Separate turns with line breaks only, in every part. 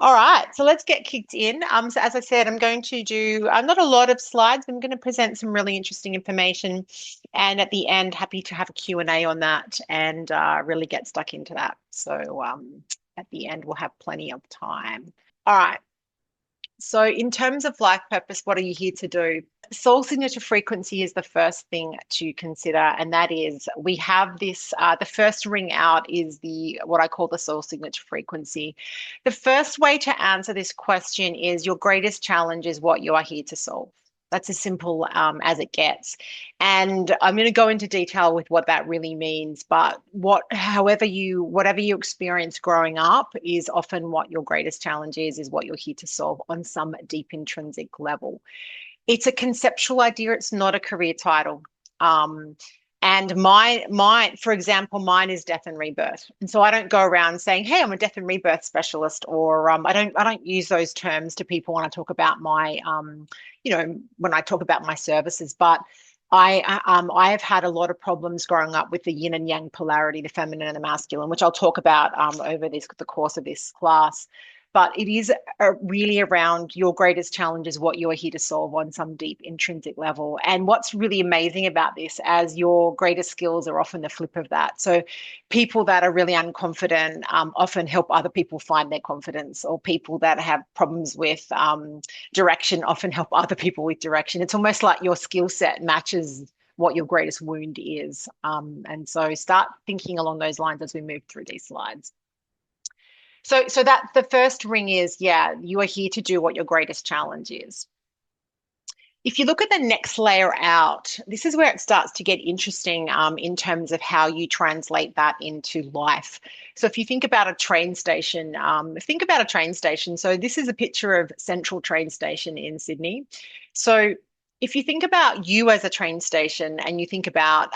All right, so let's get kicked in. So as I said, I'm going to do not a lot of slides. I'm going to present some really interesting information, and at the end, happy to have a Q&A on that and really get stuck into that. So at the end, we'll have plenty of time. All right. So, in terms of life purpose, what are you here to do? Soul signature frequency is the first thing to consider, and that is we have this. The first ring out is the what I call the soul signature frequency. The first way to answer this question is your greatest challenge is what you are here to solve. That's as simple as it gets. And I'm going to go into detail with what that really means. But whatever you experience growing up is often what your greatest challenge is what you're here to solve on some deep intrinsic level. It's a conceptual idea. It's not a career title. And for example, mine is death and rebirth. And so I don't go around saying, "Hey, I'm a death and rebirth specialist," or I don't use those terms to people when I talk about when I talk about my services. But I have had a lot of problems growing up with the yin and yang polarity, the feminine and the masculine, which I'll talk about over the course of this class. But it is really around your greatest challenge is what you are here to solve on some deep intrinsic level. And what's really amazing about this, as your greatest skills are often the flip of that. So people that are really unconfident often help other people find their confidence, or people that have problems with direction often help other people with direction. It's almost like your skill set matches what your greatest wound is. And so start thinking along those lines as we move through these slides. So that the first ring is, yeah, you are here to do what your greatest challenge is. If you look at the next layer out, this is where it starts to get interesting in terms of how you translate that into life. So if you think about a train station, So this is a picture of Central train station in Sydney. So if you think about you as a train station and you think about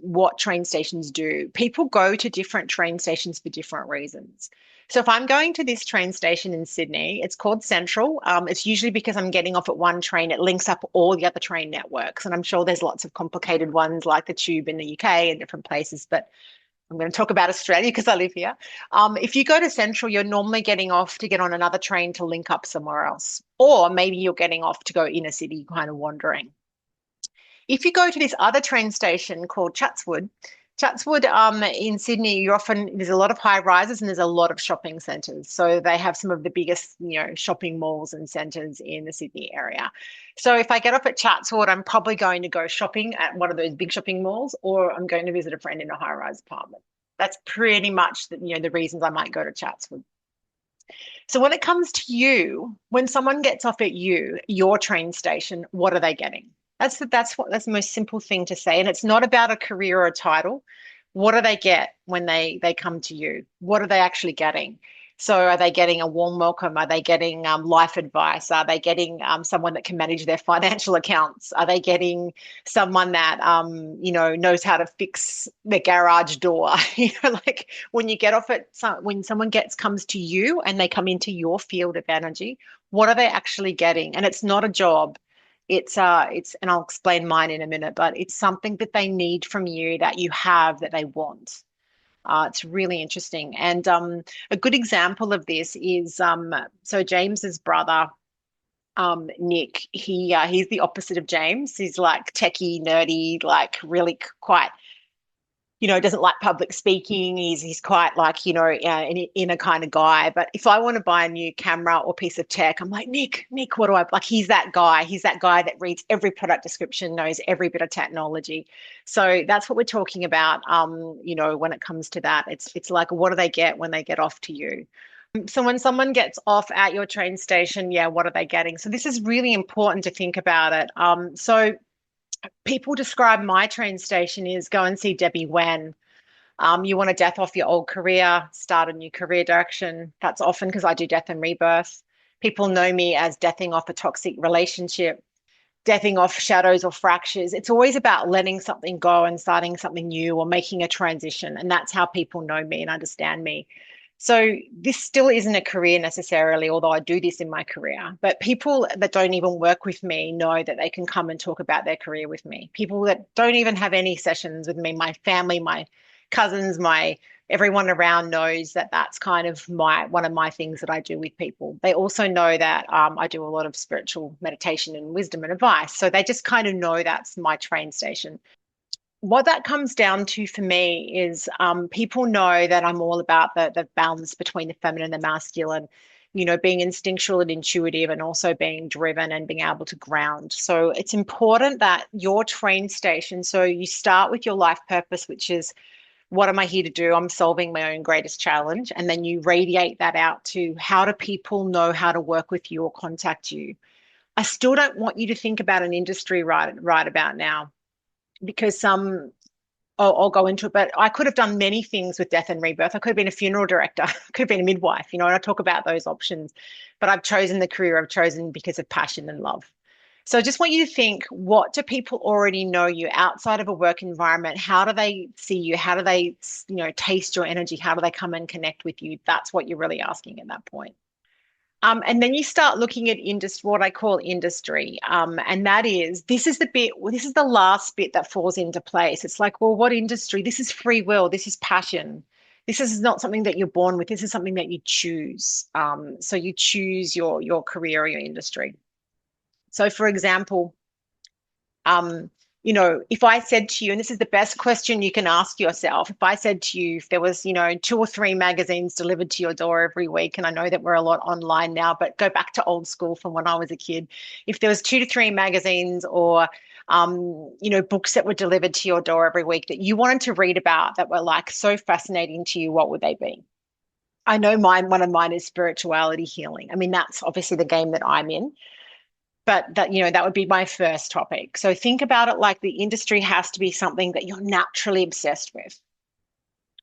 what train stations do, people go to different train stations for different reasons. So if I'm going to this train station in Sydney, it's called Central. It's usually because I'm getting off at one train. It links up all the other train networks. And I'm sure there's lots of complicated ones like the Tube in the UK and different places, but I'm going to talk about Australia because I live here. If you go to Central, you're normally getting off to get on another train to link up somewhere else. Or maybe you're getting off to go inner city, kind of wandering. If you go to this other train station called Chatswood in Sydney, there's a lot of high rises and there's a lot of shopping centres. So they have some of the biggest, shopping malls and centres in the Sydney area. So if I get off at Chatswood, I'm probably going to go shopping at one of those big shopping malls, or I'm going to visit a friend in a high-rise apartment. That's pretty much the reasons I might go to Chatswood. So when it comes to you, when someone gets off at your train station, what are they getting? That's the most simple thing to say. And it's not about a career or a title. What do they get when they come to you? What are they actually getting? So are they getting a warm welcome? Are they getting life advice? Are they getting someone that can manage their financial accounts? Are they getting someone that knows how to fix the garage door? Like when you get off when someone comes to you and they come into your field of energy, what are they actually getting? And it's not a job. And I'll explain mine in a minute, but it's something that they need from you that you have that they want. It's really interesting. And a good example of this is so James's brother, Nick, he's the opposite of James. He's like techie, nerdy, like really quite doesn't like public speaking. He's quite like, an inner kind of guy. But if I want to buy a new camera or piece of tech, I'm like, Nick, what do I like? He's that guy. He's that guy that reads every product description, knows every bit of technology. So that's what we're talking about. When it comes to that, it's like, what do they get when they get off to you? So when someone gets off at your train station, yeah, what are they getting? So this is really important to think about it. So people describe my train station is go and see Debbie when you want to death off your old career, start a new career direction. That's often because I do death and rebirth. People know me as deathing off a toxic relationship, deathing off shadows or fractures. It's always about letting something go and starting something new or making a transition. And that's how people know me and understand me. So this still isn't a career necessarily, although I do this in my career. But people that don't even work with me know that they can come and talk about their career with me. People that don't even have any sessions with me, my family, my cousins, my everyone around knows that that's kind of my one of my things that I do with people. They also know that I do a lot of spiritual meditation and wisdom and advice. So they just kind of know that's my train station. What that comes down to for me is people know that I'm all about the balance between the feminine and the masculine, being instinctual and intuitive and also being driven and being able to ground. So it's important that your train station, so you start with your life purpose, which is what am I here to do? I'm solving my own greatest challenge. And then you radiate that out to how do people know how to work with you or contact you? I still don't want you to think about an industry right about now because I'll go into it, but I could have done many things with death and rebirth. I could have been a funeral director, I could have been a midwife, and I talk about those options. But I've chosen the career I've chosen because of passion and love. So I just want you to think, what do people already know you outside of a work environment? How do they see you? How do they, taste your energy? How do they come and connect with you? That's what you're really asking at that point. And then you start looking at industry, what I call industry. And that is, this is the bit, this is the last bit that falls into place. It's like, well, what industry? This is free will. This is passion. This is not something that you're born with. This is something that you choose. So you choose your career or your industry. So, for example, um, if I said to you, and this is the best question you can ask yourself, if I said to you, if there was, two or three magazines delivered to your door every week, and I know that we're a lot online now, but go back to old school from when I was a kid. If there was 2 to 3 magazines or books that were delivered to your door every week that you wanted to read about that were like so fascinating to you, what would they be? I know one of mine is spirituality healing. I mean, that's obviously the game that I'm in, but that would be my first topic. So think about it like the industry has to be something that you're naturally obsessed with.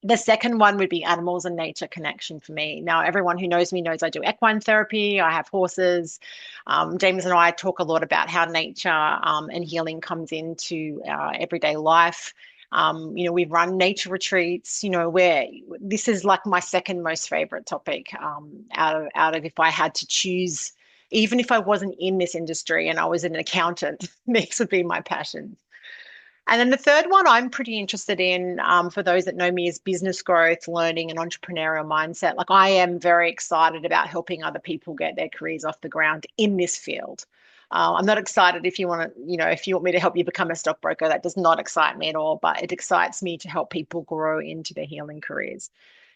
The second one would be animals and nature connection for me. Now, everyone who knows me knows I do equine therapy. I have horses. James and I talk a lot about how nature and healing comes into our everyday life. We've run nature retreats, where this is like my second most favorite topic out of if I had to choose, even if I wasn't in this industry and I was an accountant, this would be my passion. And then the third one I'm pretty interested in, for those that know me, is business growth, learning, and entrepreneurial mindset. Like I am very excited about helping other people get their careers off the ground in this field. I'm not excited if you want to, if you want me to help you become a stockbroker, that does not excite me at all, but it excites me to help people grow into their healing careers.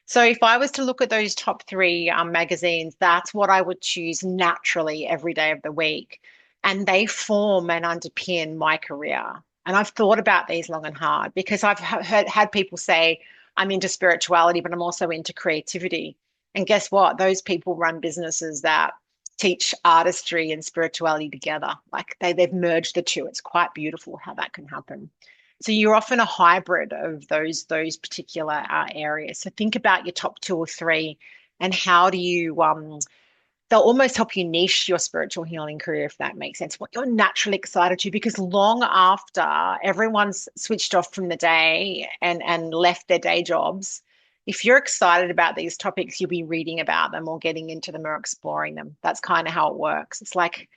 So if I was to look at those top three magazines, that's what I would choose naturally every day of the week. And they form and underpin my career. And I've thought about these long and hard because I've had people say, I'm into spirituality, but I'm also into creativity. And guess what? Those people run businesses that teach artistry and spirituality together. Like they've merged the two. It's quite beautiful how that can happen. So you're often a hybrid of those particular areas. So think about your top two or three, and how do you they'll almost help you niche your spiritual healing career, if that makes sense. What you're naturally excited to, because long after everyone's switched off from the day and left their day jobs, if you're excited about these topics, you'll be reading about them or getting into them or exploring them. That's kind of how it works. It's like,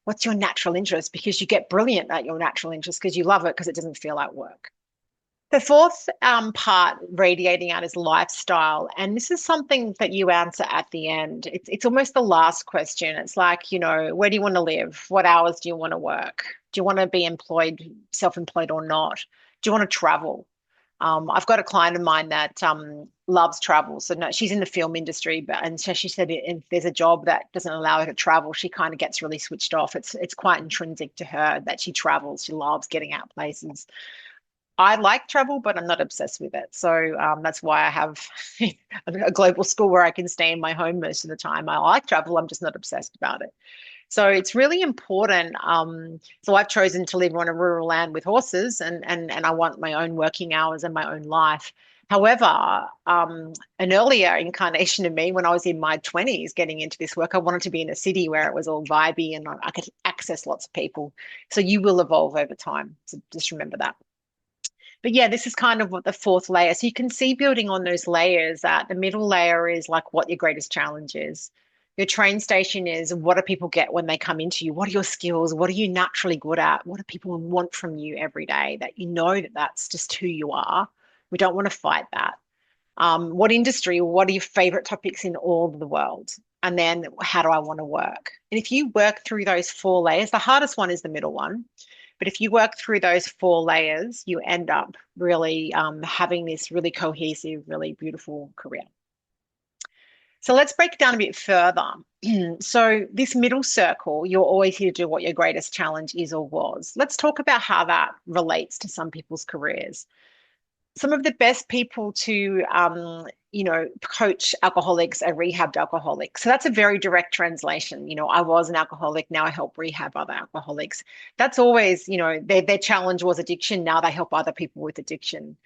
what's your natural interest? Because you get brilliant at your natural interest because you love it because it doesn't feel like work. The fourth part radiating out is lifestyle. And this is something that you answer at the end. It's almost the last question. It's like, where do you want to live? What hours do you want to work? Do you want to be employed, self-employed or not? Do you want to travel? I've got a client of mine that loves travel. So no, she's in the film industry, and so she said if there's a job that doesn't allow her to travel, she kind of gets really switched off. It's quite intrinsic to her that she travels. She loves getting out places. I like travel, but I'm not obsessed with it. So that's why I have a global school where I can stay in my home most of the time. I like travel. I'm just not obsessed about it. So it's really important. So I've chosen to live on a rural land with horses, and I want my own working hours and my own life. However, an earlier incarnation of me, when I was in my 20s getting into this work, I wanted to be in a city where it was all vibey and I could access lots of people. So you will evolve over time. So just remember that. But yeah, this is kind of what the fourth layer. So you can see building on those layers that the middle layer is like what your greatest challenge is. Your train station is what do people get when they come into you? What are your skills? What are you naturally good at? What do people want from you every day that you know that that's just who you are? We don't want to fight that. What industry, what are your favorite topics in all of the world? And then how do I want to work? And if you work through those four layers, the hardest one is the middle one. But if you work through those four layers, you end up really having this really cohesive, really beautiful career. So let's break it down a bit further. So this middle circle, you're always here to do what your greatest challenge is or was. Let's talk about how that relates to some people's careers. Some of the best people to coach alcoholics are rehabbed alcoholics. So that's a very direct translation. I was an alcoholic, now I help rehab other alcoholics. That's always, their challenge was addiction, now they help other people with addiction.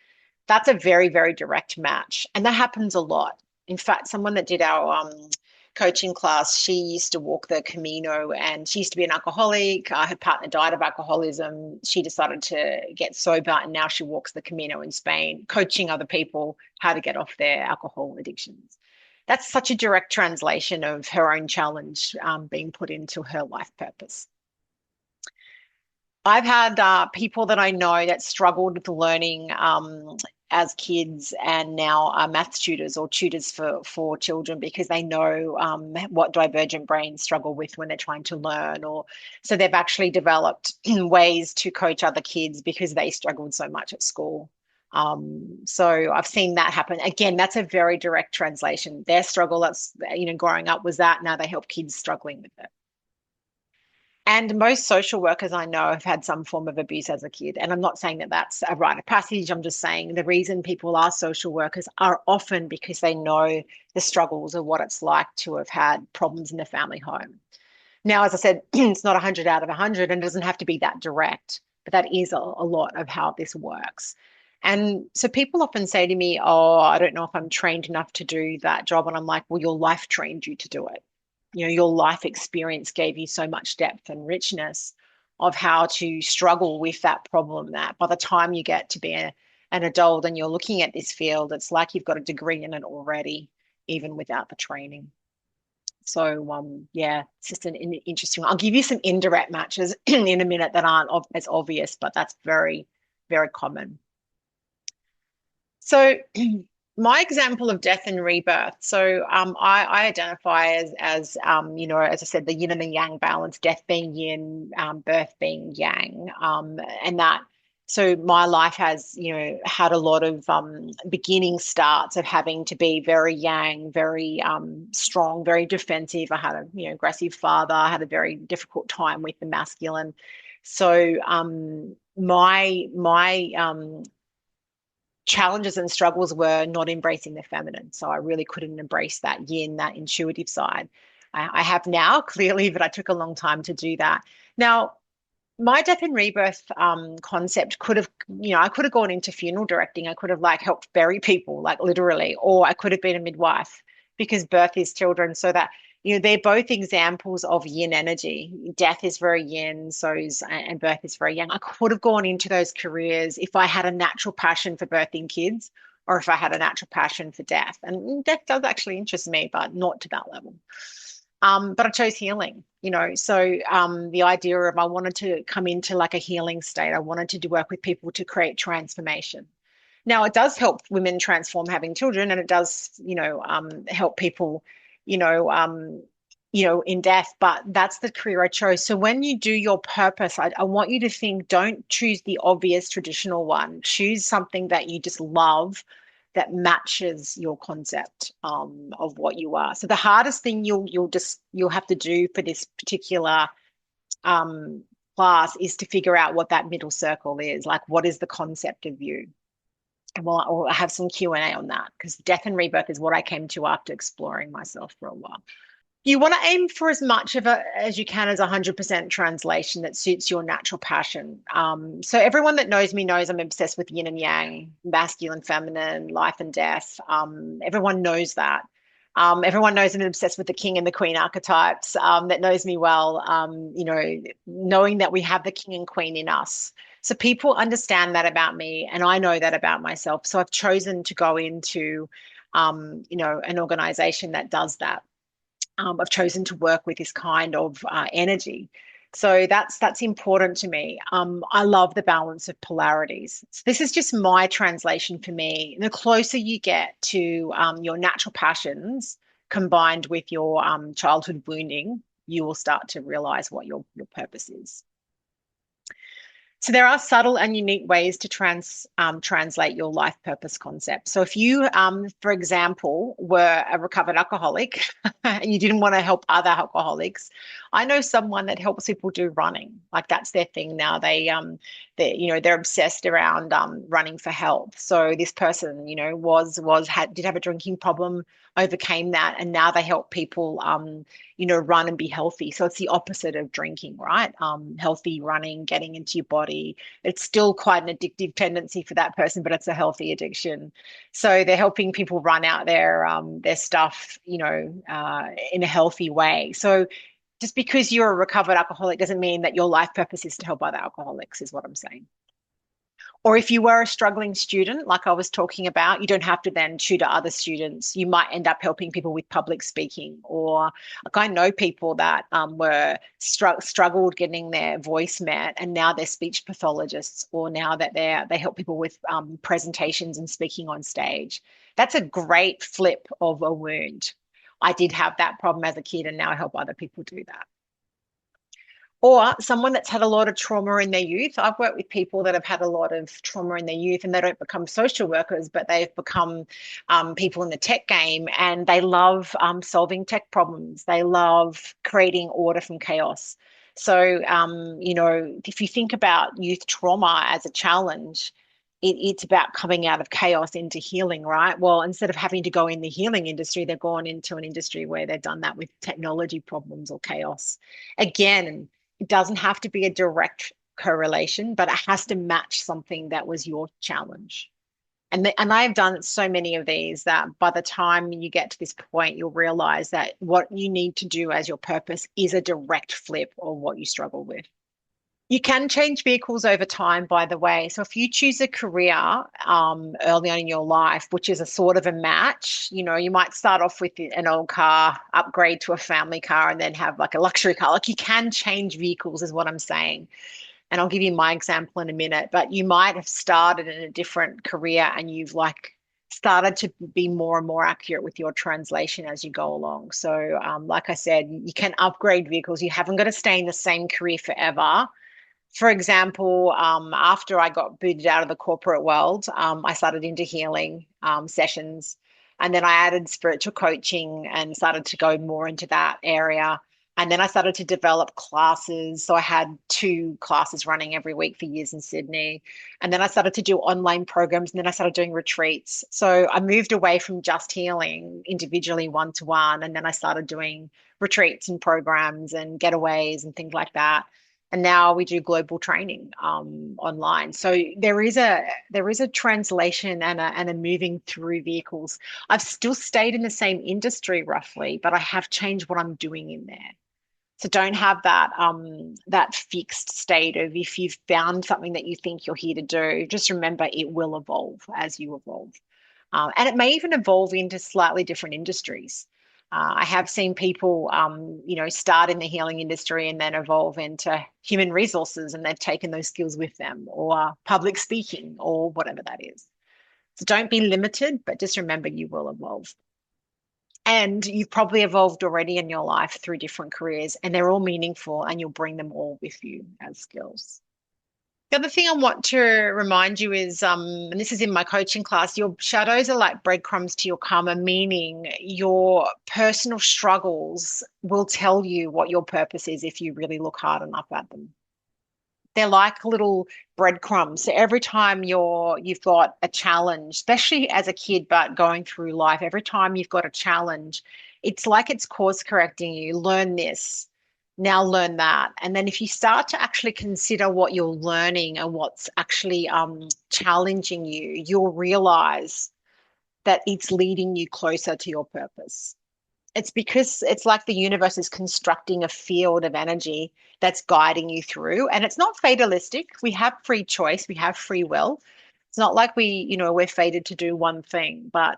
That's a very, very direct match. And that happens a lot. In fact, someone that did our coaching class, she used to walk the Camino and she used to be an alcoholic. Her partner died of alcoholism. She decided to get sober and now she walks the Camino in Spain, coaching other people how to get off their alcohol addictions. That's such a direct translation of her own challenge being put into her life purpose. I've had people that I know that struggled with learning as kids and now are maths tutors or tutors for children because they know what divergent brains struggle with when they're trying to learn. Or so they've actually developed ways to coach other kids because they struggled so much at school. So I've seen that happen. Again, that's a very direct translation. Their struggle, that's growing up was that. Now they help kids struggling with it. And most social workers I know have had some form of abuse as a kid. And I'm not saying that that's a rite of passage. I'm just saying the reason people are social workers are often because they know the struggles of what it's like to have had problems in the family home. Now, as I said, it's not 100 out of 100 and it doesn't have to be that direct, but that is a lot of how this works. And so people often say to me, oh, I don't know if I'm trained enough to do that job. And I'm like, well, your life trained you to do it. Your life experience gave you so much depth and richness of how to struggle with that problem that by the time you get to be an adult and you're looking at this field, it's like you've got a degree in it already, even without the training. So, yeah, it's just an interesting one. I'll give you some indirect matches in a minute that aren't as obvious, but that's very, very common. So my example of death and rebirth. So I identify as as I said, the yin and the yang balance, death being yin, birth being yang. And that, so my life has, had a lot of beginning starts of having to be very yang, very strong, very defensive. I had a, aggressive father. I had a very difficult time with the masculine. So my challenges and struggles were not embracing the feminine. So I really couldn't embrace that yin, that intuitive side. I have now, clearly, but I took a long time to do that. Now, my death and rebirth concept could have, I could have gone into funeral directing. I could have helped bury people, literally, or I could have been a midwife because birth is children. So that, they're both examples of yin energy. Death is very yin, and birth is very yang. I could have gone into those careers if I had a natural passion for birthing kids or if I had a natural passion for death. And death does actually interest me, but not to that level. But I chose healing, so the idea of I wanted to come into a healing state. I wanted to do work with people to create transformation. Now, it does help women transform having children, and it does, help people, in death, but that's the career I chose. So when you do your purpose, I want you to think, don't choose the obvious traditional one. Choose something that you just love that matches your concept of what you are. So the hardest thing you'll have to do for this particular class is to figure out what that middle circle is. What is the concept of you? And we'll have some Q&A on that because death and rebirth is what I came to after exploring myself for a while. You want to aim for as much of it as you can as 100% translation that suits your natural passion. So everyone that knows me knows I'm obsessed with yin and yang, masculine, feminine, life and death. Everyone knows that. Everyone knows I'm obsessed with the king and the queen archetypes that knows me well, knowing that we have the king and queen in us. So people understand that about me and I know that about myself. So I've chosen to go into, an organization that does that. I've chosen to work with this kind of energy. So that's important to me. I love the balance of polarities. So this is just my translation for me. The closer you get to your natural passions combined with your childhood wounding, you will start to realize what your purpose is. So there are subtle and unique ways to translate your life purpose concept. So if you, for example, were a recovered alcoholic and you didn't want to help other alcoholics, I know someone that helps people do running. Like that's their thing now. They're obsessed around running for health. So this person, did have a drinking problem, overcame that, and now they help people run and be healthy. So it's the opposite of drinking, right? Healthy running, getting into your body. It's still quite an addictive tendency for that person, but it's a healthy addiction. So they're helping people run out their stuff, in a healthy way. So just because you're a recovered alcoholic doesn't mean that your life purpose is to help other alcoholics, is what I'm saying. Or if you were a struggling student, like I was talking about, you don't have to then tutor other students. You might end up helping people with public speaking. Or like I know people that were struggled getting their voice met, and now they're speech pathologists, or now that they help people with presentations and speaking on stage. That's a great flip of a wound. I did have that problem as a kid, and now I help other people do that. Or someone that's had a lot of trauma in their youth. I've worked with people that have had a lot of trauma in their youth and they don't become social workers, but they've become people in the tech game and they love solving tech problems. They love creating order from chaos. So, if you think about youth trauma as a challenge, it's about coming out of chaos into healing, right? Well, instead of having to go in the healing industry, they've gone into an industry where they've done that with technology problems or chaos. Again, it doesn't have to be a direct correlation, but it has to match something that was your challenge. And I've done so many of these that by the time you get to this point, you'll realize that what you need to do as your purpose is a direct flip of what you struggle with. You can change vehicles over time, by the way. So if you choose a career early on in your life, which is a sort of a match, you might start off with an old car, upgrade to a family car, and then have like a luxury car. Like you can change vehicles, is what I'm saying. And I'll give you my example in a minute. But you might have started in a different career and you've like started to be more and more accurate with your translation as you go along. So, like I said, you can upgrade vehicles. You haven't got to stay in the same career forever. For example, after I got booted out of the corporate world, I started into healing sessions. And then I added spiritual coaching and started to go more into that area. And then I started to develop classes. So I had 2 classes running every week for years in Sydney. And then I started to do online programs and then I started doing retreats. So I moved away from just healing individually one to one. And then I started doing retreats and programs and getaways and things like that, and now we do global training online. So there is a translation and a moving through vehicles. I've still stayed in the same industry roughly, but I have changed what I'm doing in there. So don't have that fixed state of if you've found something that you think you're here to do, just remember it will evolve as you evolve. And it may even evolve into slightly different industries. I have seen people, start in the healing industry and then evolve into human resources, and they've taken those skills with them, or public speaking, or whatever that is. So don't be limited, but just remember you will evolve. And you've probably evolved already in your life through different careers, and they're all meaningful, and you'll bring them all with you as skills. The other thing I want to remind you is, and this is in my coaching class, your shadows are like breadcrumbs to your karma, meaning your personal struggles will tell you what your purpose is if you really look hard enough at them. They're like little breadcrumbs. So every time you've got a challenge, especially as a kid, but going through life, every time you've got a challenge, it's like it's course correcting you. Learn this, now learn that. And then if you start to actually consider what you're learning and what's actually challenging you, you'll realize that it's leading you closer to your purpose. It's because it's like the universe is constructing a field of energy that's guiding you through. And it's not fatalistic. We have free choice, we have free will. It's not like we're fated to do one thing, but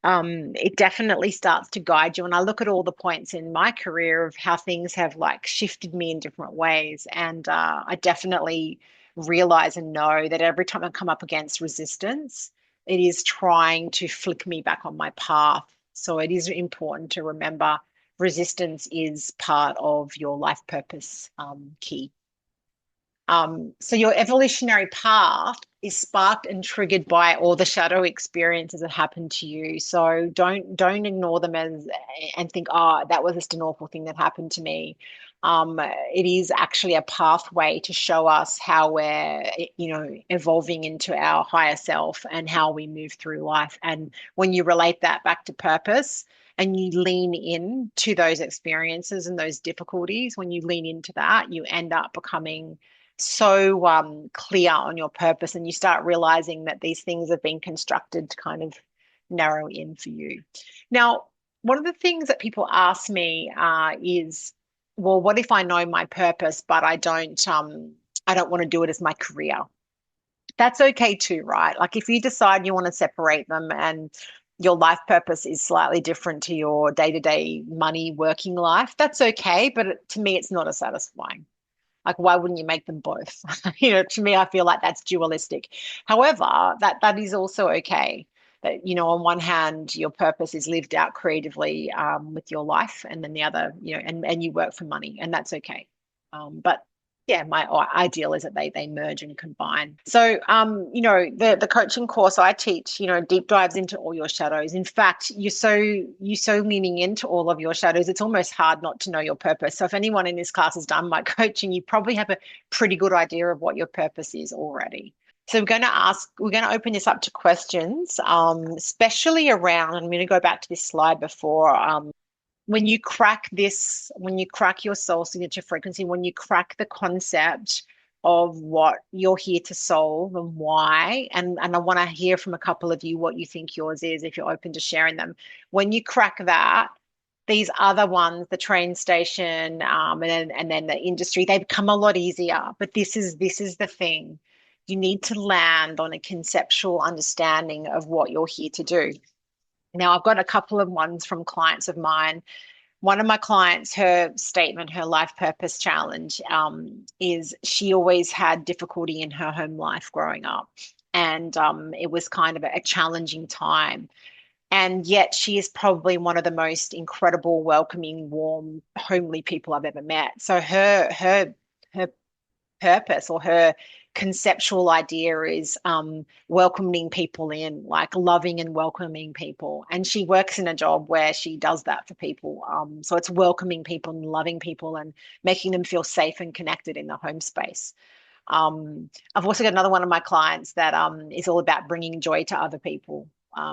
It definitely starts to guide you. And I look at all the points in my career of how things have like shifted me in different ways. And I definitely realize and know that every time I come up against resistance, it is trying to flick me back on my path. So it is important to remember resistance is part of your life purpose key. So your evolutionary path is sparked and triggered by all the shadow experiences that happened to you. So don't ignore them as and think, oh, that was just an awful thing that happened to me. It is actually a pathway to show us how we're, evolving into our higher self and how we move through life. And when you relate that back to purpose, and you lean in to those experiences and those difficulties, when you lean into that, you end up becoming so clear on your purpose, and you start realizing that these things have been constructed to kind of narrow in for you. Now, one of the things that people ask me is, well, what if I know my purpose, but I don't want to do it as my career? That's okay too, right? Like if you decide you want to separate them and your life purpose is slightly different to your day-to-day money working life, that's okay. But to me, it's not as satisfying. Like, why wouldn't you make them both? To me, I feel like that's dualistic. However, that is also okay. That, on one hand, your purpose is lived out creatively with your life, and then the other, and you work for money, and that's okay. But yeah, my ideal is that they merge and combine. So, the coaching course I teach, deep dives into all your shadows. In fact, you're so leaning into all of your shadows. It's almost hard not to know your purpose. So, if anyone in this class has done my coaching, you probably have a pretty good idea of what your purpose is already. So we're going to open this up to questions, especially around, I'm going to go back to this slide before, when you crack your soul signature frequency, when you crack the concept of what you're here to solve and why, and I want to hear from a couple of you what you think yours is, if you're open to sharing them. When you crack that, these other ones, the train station, and then the industry, they become a lot easier. But this is the thing. You need to land on a conceptual understanding of what you're here to do. Now, I've got a couple of ones from clients of mine. One of my clients, her statement, her life purpose challenge, is she always had difficulty in her home life growing up. And it was kind of a challenging time. And yet she is probably one of the most incredible, welcoming, warm, homely people I've ever met. So her purpose, or her conceptual idea, is welcoming people in, like loving and welcoming people. And she works in a job where she does that for people. So it's welcoming people and loving people and making them feel safe and connected in the home space. I've also got another one of my clients that is all about bringing joy to other people.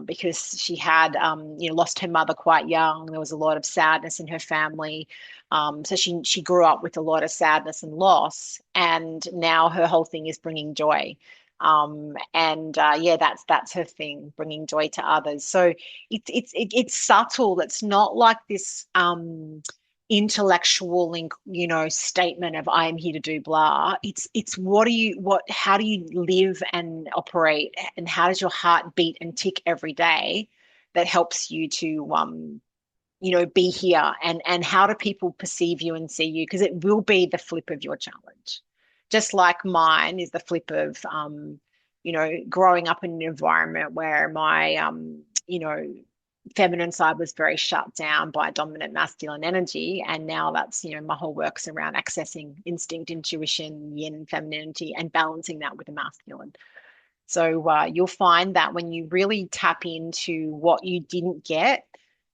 Because she had, lost her mother quite young. There was a lot of sadness in her family. So she grew up with a lot of sadness and loss, and now her whole thing is bringing joy. And yeah, that's her thing, bringing joy to others. So it's subtle. It's not like this intellectual, statement of I am here to do blah. It's how do you live and operate, and how does your heart beat and tick every day that helps you to be here, and how do people perceive you and see you, because it will be the flip of your challenge, just like mine is the flip of growing up in an environment where my feminine side was very shut down by dominant masculine energy, and now that's my whole work's around accessing instinct, intuition, yin femininity, and balancing that with the masculine. So you'll find that when you really tap into what you didn't get,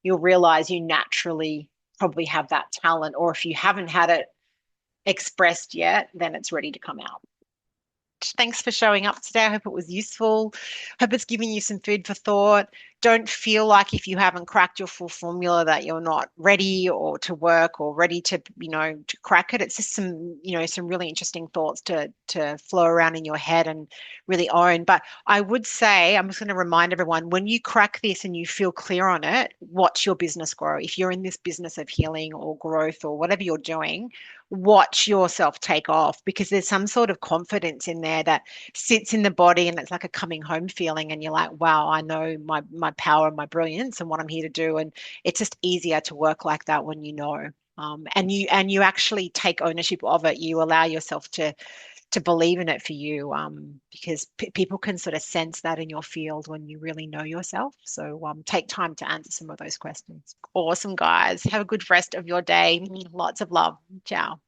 you'll realize you naturally probably have that talent, or if you haven't had it expressed yet, then it's ready to come out. Thanks for showing up today. I hope it was useful. Hope it's giving you some food for thought. Don't feel like if you haven't cracked your full formula that you're not ready or to work or ready to, to crack it. It's just some really interesting thoughts to flow around in your head and really own. But I would say, I'm just going to remind everyone, when you crack this and you feel clear on it, watch your business grow. If you're in this business of healing or growth or whatever you're doing, watch yourself take off, because there's some sort of confidence in there that sits in the body, and it's like a coming home feeling, and you're like, wow, I know my power and my brilliance and what I'm here to do. And it's just easier to work like that when you know. And you actually take ownership of it. You allow yourself to believe in it for you, because people can sort of sense that in your field when you really know yourself. So take time to answer some of those questions. Awesome, guys. Have a good rest of your day. Lots of love. Ciao.